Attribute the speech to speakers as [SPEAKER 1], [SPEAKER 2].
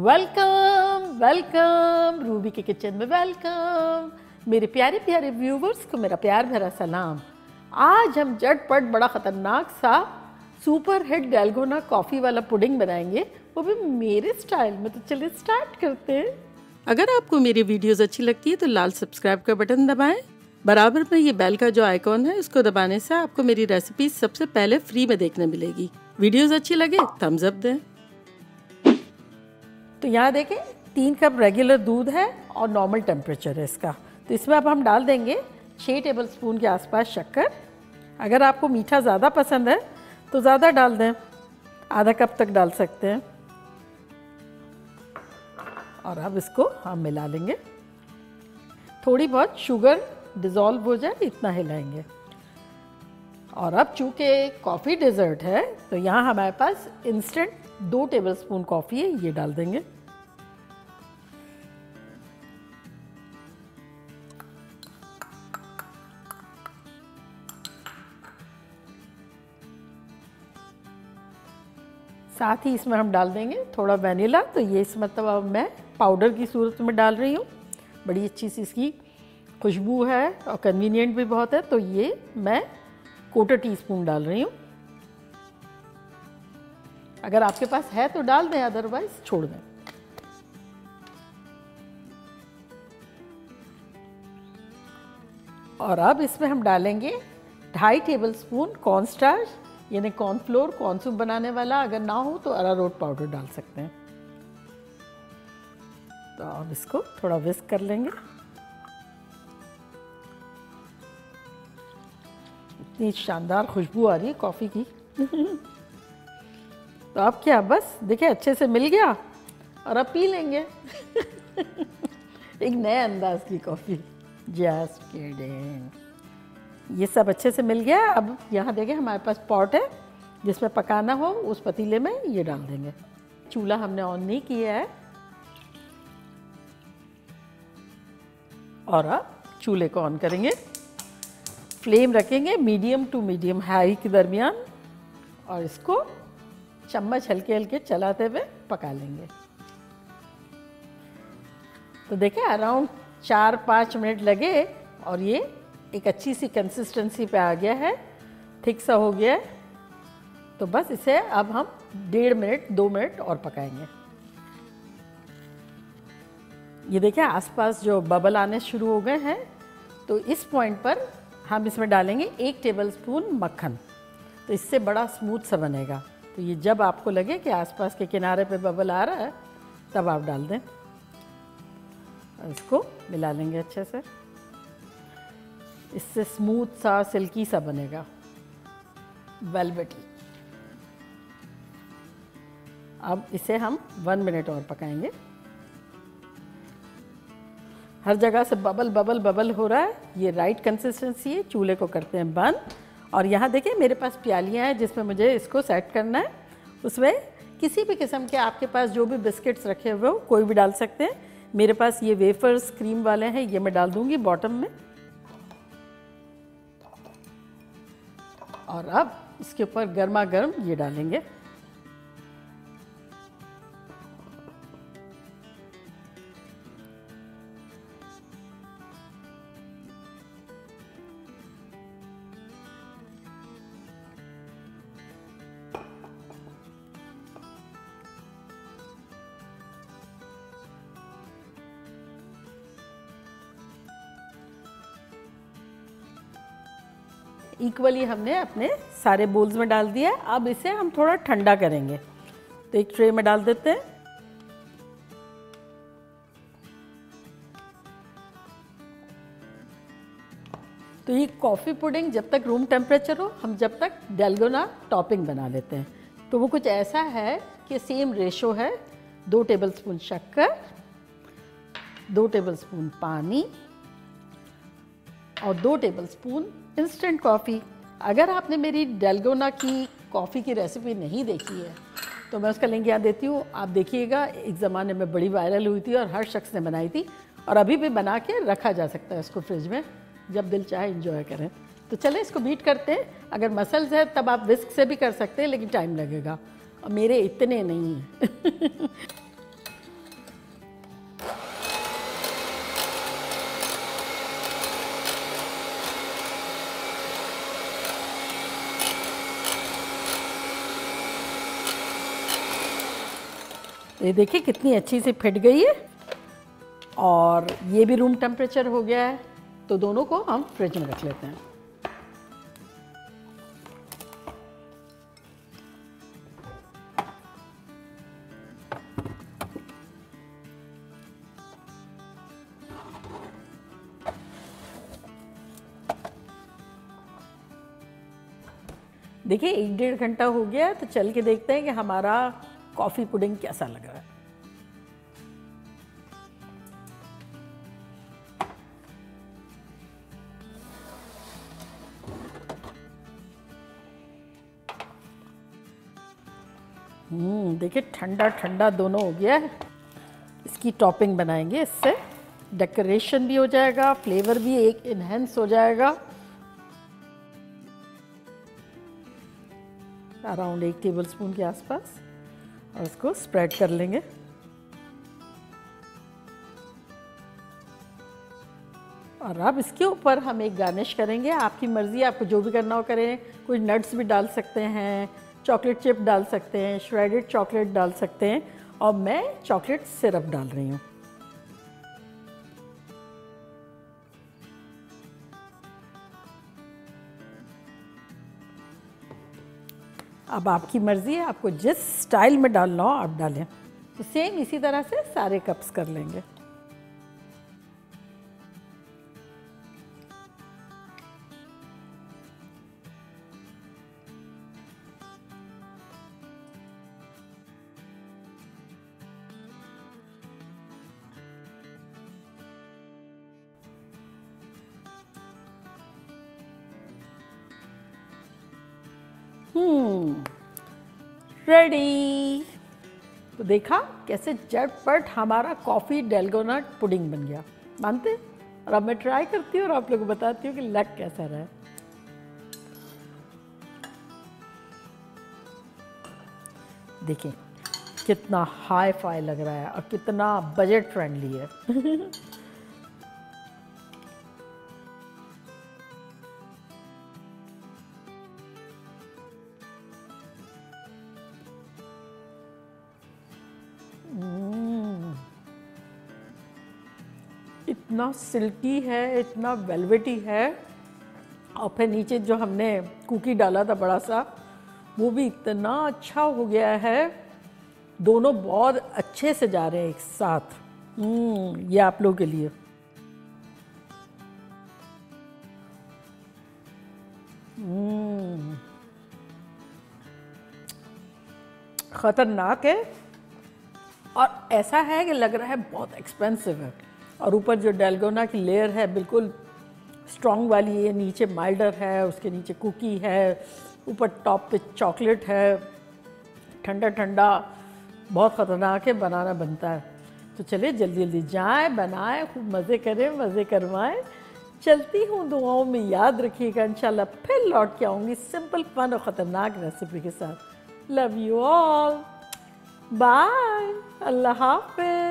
[SPEAKER 1] Welcome welcome Ruby के kitchen में welcome. मेरे प्यारे प्यारे व्यूवर्स को मेरा प्यार भरा सलाम। आज हम झटपट बड़ा ख़तरनाक सा सुपर हिट डेल्गोना कॉफ़ी वाला पुडिंग बनाएंगे, वो भी मेरे स्टाइल में। तो चलिए स्टार्ट करते हैं। अगर आपको मेरी वीडियोस अच्छी लगती है तो लाल सब्सक्राइब का बटन दबाएं। बराबर में ये बेल का जो आइकॉन है इसको दबाने से आपको मेरी रेसिपी सबसे पहले फ्री में देखने मिलेगी। वीडियोस अच्छी लगे थम्स अप दें। तो यहाँ देखें 3 कप रेगुलर दूध है और नॉर्मल टेम्परेचर है इसका। तो इसमें अब हम डाल देंगे 6 टेबलस्पून के आसपास शक्कर। अगर आपको मीठा ज़्यादा पसंद है तो ज़्यादा डाल दें, आधा कप तक डाल सकते हैं। और अब इसको हम मिला लेंगे। थोड़ी बहुत शुगर डिज़ोल्व हो जाए इतना हिलाएंगे। और अब चूँकि कॉफ़ी डेजर्ट है तो यहाँ हमारे पास इंस्टेंट 2 टेबलस्पून कॉफ़ी है, ये डाल देंगे। साथ ही इसमें हम डाल देंगे थोड़ा वनीला। तो ये इस मतलब अब मैं पाउडर की सूरत में डाल रही हूँ। बड़ी अच्छी सी इसकी खुशबू है और कन्वीनियंट भी बहुत है। तो ये मैं 1/4 टीस्पून डाल रही हूँ। अगर आपके पास है तो डाल दें, अदरवाइज छोड़ दें। और अब इसमें हम डालेंगे 2.5 टेबलस्पून कॉर्नस्टार्च, यानी कॉर्नफ्लोर, कॉर्न सूप बनाने वाला। अगर ना हो तो अरारोट पाउडर डाल सकते हैं। तो अब इसको थोड़ा विस्क कर लेंगे। इतनी शानदार खुशबू आ रही है कॉफ़ी की। तो अब क्या, बस देखिए अच्छे से मिल गया और अब पी लेंगे। एक नए अंदाज की कॉफ़ी। Just kidding. ये सब अच्छे से मिल गया। अब यहाँ देखें हमारे पास पॉट है जिसमें पकाना हो, उस पतीले में ये डाल देंगे। चूल्हा हमने ऑन नहीं किया है। और अब चूल्हे को ऑन करेंगे। फ्लेम रखेंगे मीडियम टू मीडियम हाई के दरमियान और इसको चम्मच हल्के हल्के चलाते हुए पका लेंगे। तो देखें अराउंड 4-5 मिनट लगे और ये एक अच्छी सी कंसिस्टेंसी पे आ गया है, थिक सा हो गया है। तो बस इसे अब हम 1.5 मिनट 2 मिनट और पकाएंगे। ये देखें आसपास जो बबल आने शुरू हो गए हैं। तो इस पॉइंट पर हम इसमें डालेंगे 1 टेबलस्पून मक्खन। तो इससे बड़ा स्मूथ सा बनेगा। तो ये जब आपको लगे कि आसपास के किनारे पे बबल आ रहा है तब आप डाल दें और इसको मिला लेंगे अच्छे से। इससे स्मूथ सा सिल्की सा बनेगा, वेलवेटी। अब इसे हम 1 मिनट और पकाएंगे। हर जगह से बबल बबल बबल हो रहा है, ये राइट कंसिस्टेंसी है। चूल्हे को करते हैं बंद। और यहाँ देखिए मेरे पास प्यालियाँ हैं जिसमें मुझे इसको सेट करना है। उसमें किसी भी किस्म के आपके पास जो भी बिस्किट्स रखे हुए हो कोई भी डाल सकते हैं। मेरे पास ये वेफर्स क्रीम वाले हैं, ये मैं डाल दूँगी बॉटम में। और अब इसके ऊपर गर्मा गर्म ये डालेंगे। इक्वली हमने अपने सारे बोल्स में डाल दिया। अब इसे हम थोड़ा ठंडा करेंगे। तो एक ट्रे में डाल देते हैं। तो ये कॉफ़ी पुडिंग जब तक रूम टेम्परेचर हो, हम जब तक डेल्गोना टॉपिंग बना लेते हैं। तो वो कुछ ऐसा है कि सेम रेशो है। 2 टेबलस्पून शक्कर, 2 टेबलस्पून पानी और 2 टेबलस्पून इंस्टेंट कॉफ़ी। अगर आपने मेरी डेल्गोना की कॉफ़ी की रेसिपी नहीं देखी है तो मैं उसका लिंक यहाँ देती हूँ, आप देखिएगा। एक ज़माने में बड़ी वायरल हुई थी और हर शख्स ने बनाई थी और अभी भी बना के रखा जा सकता है इसको फ्रिज में, जब दिल चाहे इंजॉय करें। तो चले इसको बीट करते हैं। अगर मसल्स है तब आप विस्क से भी कर सकते हैं, लेकिन टाइम लगेगा और मेरे इतने नहीं हैं। ये देखिए कितनी अच्छी से फिट गई है और ये भी रूम टेम्परेचर हो गया है। तो दोनों को हम फ्रिज में रख लेते हैं। देखिए 1-1.5 घंटा हो गया है, तो चल के देखते हैं कि हमारा कॉफ़ी पुडिंग कैसा लग रहा है। देखिए ठंडा ठंडा दोनों हो गया है। इसकी टॉपिंग बनाएंगे, इससे डेकोरेशन भी हो जाएगा, फ्लेवर भी एक इन्हेंस हो जाएगा। अराउंड 1 टेबलस्पून के आसपास, और उसको स्प्रेड कर लेंगे। और अब इसके ऊपर हम एक गार्निश करेंगे। आपकी मर्ज़ी, आपको जो भी करना हो करें। कुछ नट्स भी डाल सकते हैं, चॉकलेट चिप डाल सकते हैं, श्रेडेड चॉकलेट डाल सकते हैं, और मैं चॉकलेट सिरप डाल रही हूँ। अब आपकी मर्ज़ी है, आपको जिस स्टाइल में डालना हो आप डालें। तो सेम इसी तरह से सारे कप्स कर लेंगे। रेडी। तो देखा कैसे झटपट हमारा कॉफ़ी डेल्गोना पुडिंग बन गया, मानते? और अब मैं ट्राई करती हूँ और आप लोगों को बताती हूँ कि लग कैसा रहा है। देखिए कितना हाई फाई लग रहा है और कितना बजट फ्रेंडली है। इतना सिल्की है, इतना वेलवेटी है, और फिर नीचे जो हमने कुकी डाला था बड़ा सा, वो भी इतना अच्छा हो गया है। दोनों बहुत अच्छे से जा रहे हैं एक साथ। ये आप लोगों के लिए। खतरनाक है, और ऐसा है कि लग रहा है बहुत एक्सपेंसिव है। और ऊपर जो डेल्गोना की लेयर है बिल्कुल स्ट्रॉन्ग वाली है, नीचे माइल्डर है, उसके नीचे कुकी है, ऊपर टॉप पे चॉकलेट है। ठंडा ठंडा बहुत ख़तरनाक है, बनाना बनता है। तो चलिए जल्दी जल्दी जाएं, बनाएं, खूब मज़े करें, मज़े करवाएं। चलती हूँ, दुआओं में याद रखिएगा। इंशाल्लाह फिर लौट के आऊँगी सिंपल फन और ख़तरनाक रेसिपी के साथ। लव यू ऑल, बाय, अल्लाह हाफ़िज़।